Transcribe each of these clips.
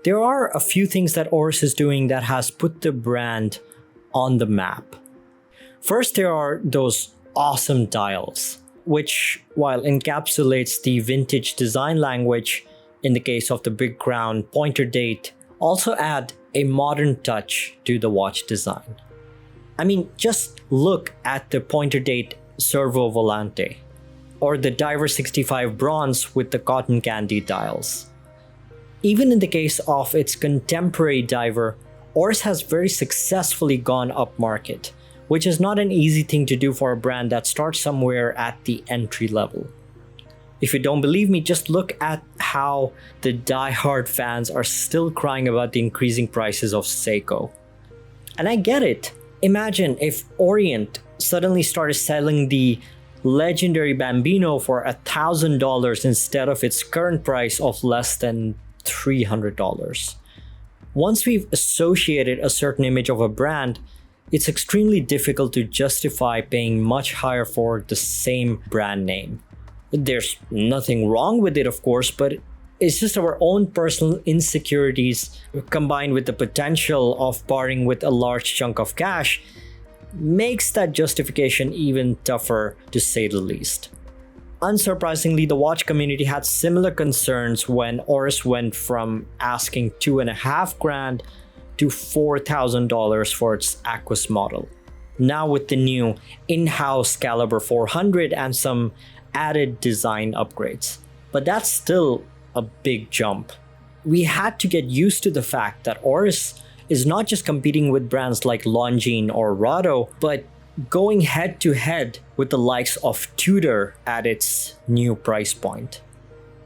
There are a few things that Oris is doing that has put the brand on the map. First, there are those awesome dials, which, while encapsulates the vintage design language in the case of the big crown pointer date, also add a modern touch to the watch design. I mean, just look at the pointer date servo volante, or the Diver 65 bronze with the cotton candy dials. Even in the case of its contemporary diver, Oris has very successfully gone upmarket, which is not an easy thing to do for a brand that starts somewhere at the entry level. If you don't believe me, just look at how the die-hard fans are still crying about the increasing prices of Seiko. And I get it. Imagine if Orient suddenly started selling the legendary Bambino for $1,000 instead of its current price of less than $300. Once we've associated a certain image of a brand, it's extremely difficult to justify paying much higher for the same brand name. There's nothing wrong with it, of course, but it's just our own personal insecurities combined with the potential of parting with a large chunk of cash makes that justification even tougher, to say the least. Unsurprisingly, the watch community had similar concerns when Oris went from asking $2,500 to $4,000 for its Aquis model. Now with the new in-house Caliber 400 and some added design upgrades. But that's still a big jump. We had to get used to the fact that Oris is not just competing with brands like Longines or Rado, but going head to head with the likes of Tudor at its new price point.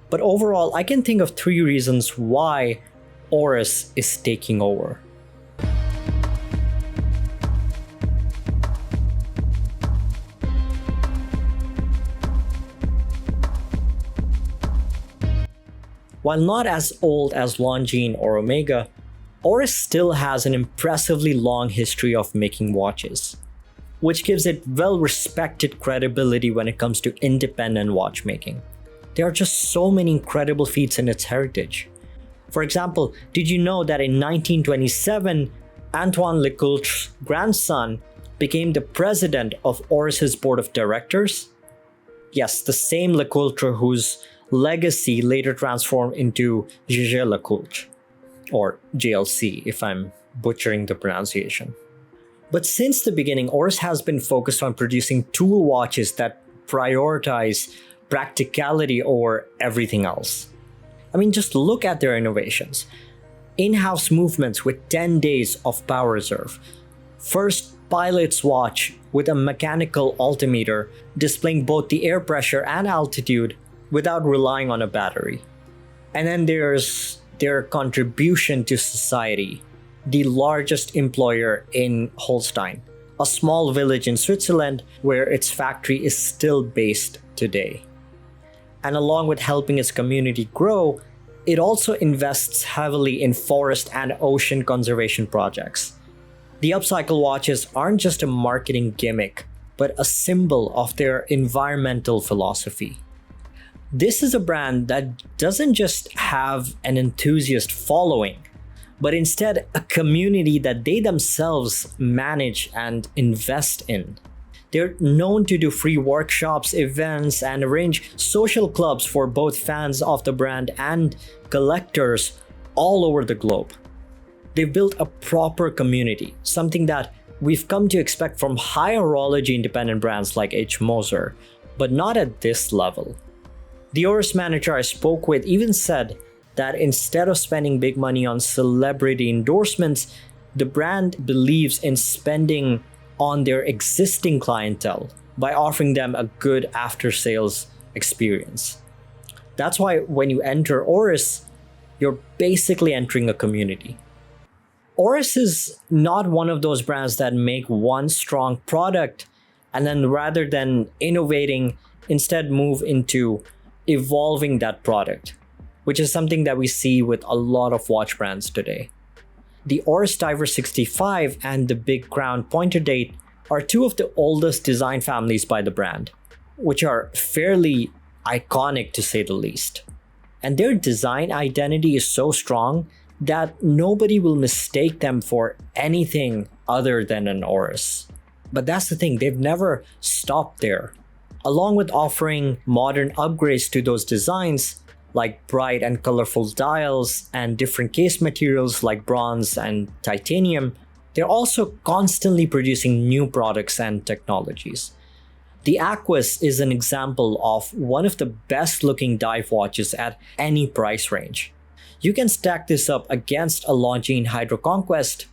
But overall, I can think of 3 reasons why Oris is taking over. While not as old as Longines or Omega, Oris still has an impressively long history of making watches, which gives it well-respected credibility when it comes to independent watchmaking. There are just so many incredible feats in its heritage. For example, did you know that in 1927, Antoine Lecoultre's grandson became the president of Oris's board of directors? Yes, the same Lecoultre whose legacy later transformed into Jaeger LeCoultre, or JLC if I'm butchering the pronunciation. But since the beginning, Oris has been focused on producing tool watches that prioritize practicality over everything else. I mean, just look at their innovations. In-house movements with 10 days of power reserve. First pilot's watch with a mechanical altimeter displaying both the air pressure and altitude without relying on a battery. And then there's their contribution to society, the largest employer in Holstein, a small village in Switzerland where its factory is still based today. And along with helping its community grow, it also invests heavily in forest and ocean conservation projects. The upcycle watches aren't just a marketing gimmick, but a symbol of their environmental philosophy. This is a brand that doesn't just have an enthusiast following, but instead a community that they themselves manage and invest in. They're known to do free workshops, events, and arrange social clubs for both fans of the brand and collectors all over the globe. They've built a proper community, something that we've come to expect from high horology independent brands like H. Moser, but not at this level. The Oris manager I spoke with even said that instead of spending big money on celebrity endorsements, the brand believes in spending on their existing clientele by offering them a good after-sales experience. That's why when you enter Oris, you're basically entering a community. Oris is not one of those brands that make one strong product and then rather than innovating, instead move into evolving that product, which is something that we see with a lot of watch brands today. The Oris Diver 65 and the Big Crown Pointer Date are 2 of the oldest design families by the brand, which are fairly iconic to say the least. And their design identity is so strong that nobody will mistake them for anything other than an Oris. But that's the thing, they've never stopped there. Along with offering modern upgrades to those designs, like bright and colorful dials and different case materials like bronze and titanium, they're also constantly producing new products and technologies. The Aquas is an example of one of the best looking dive watches at any price range. You can stack this up against a Longines Hydro Conquest,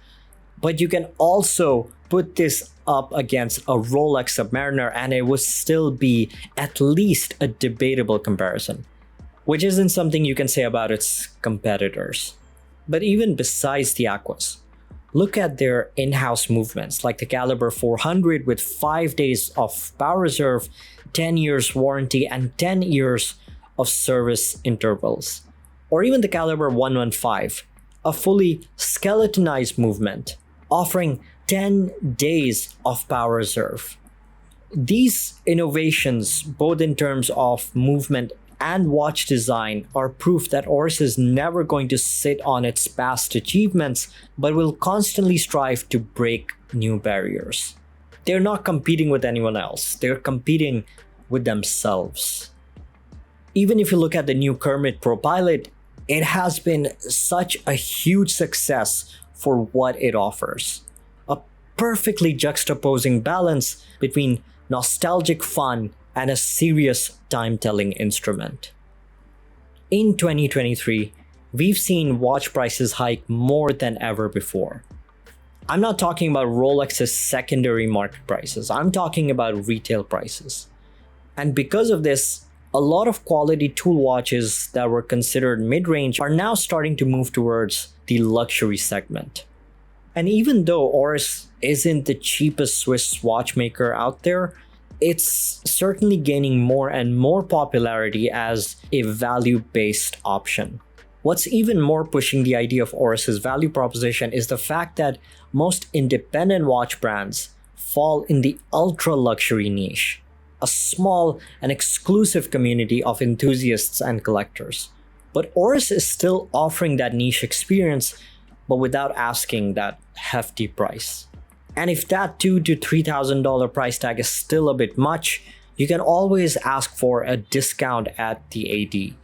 but you can also put this up against a Rolex Submariner and it would still be at least a debatable comparison, which isn't something you can say about its competitors. But even besides the Aquas, look at their in-house movements like the Caliber 400 with 5 days of power reserve, 10 years warranty, and 10 years of service intervals. Or even the Caliber 115, a fully skeletonized movement, offering 10 days of power reserve. These innovations, both in terms of movement and watch design, are proof that Oris is never going to sit on its past achievements, but will constantly strive to break new barriers. They're not competing with anyone else, they're competing with themselves. Even if you look at the new Kermit Pro Pilot, it has been such a huge success for what it offers. A perfectly juxtaposing balance between nostalgic fun and a serious time-telling instrument. In 2023, we've seen watch prices hike more than ever before. I'm not talking about Rolex's secondary market prices, I'm talking about retail prices. And because of this, a lot of quality tool watches that were considered mid-range are now starting to move towards the luxury segment. And even though Oris isn't the cheapest Swiss watchmaker out there, it's certainly gaining more and more popularity as a value-based option. What's even more pushing the idea of Oris's value proposition is the fact that most independent watch brands fall in the ultra-luxury niche, a small and exclusive community of enthusiasts and collectors. But Oris is still offering that niche experience, but without asking that hefty price. And if that $2,000 to $3,000 price tag is still a bit much, you can always ask for a discount at the AD.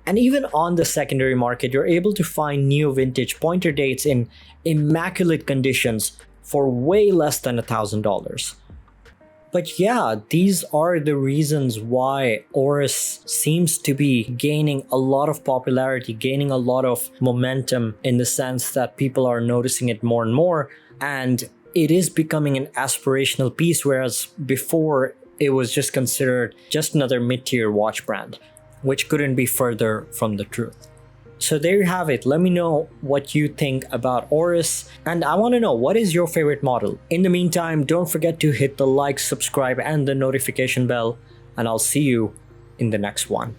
And even on the secondary market, you're able to find new vintage pointer dates in immaculate conditions for way less than $1,000. But yeah, these are the reasons why Oris seems to be gaining a lot of popularity, gaining a lot of momentum in the sense that people are noticing it more and more, and it is becoming an aspirational piece, whereas before it was just considered just another mid-tier watch brand, which couldn't be further from the truth. So there you have it. Let me know what you think about Oris, and I want to know, what is your favorite model? In the meantime, don't forget to hit the like, subscribe, and the notification bell, and I'll see you in the next one.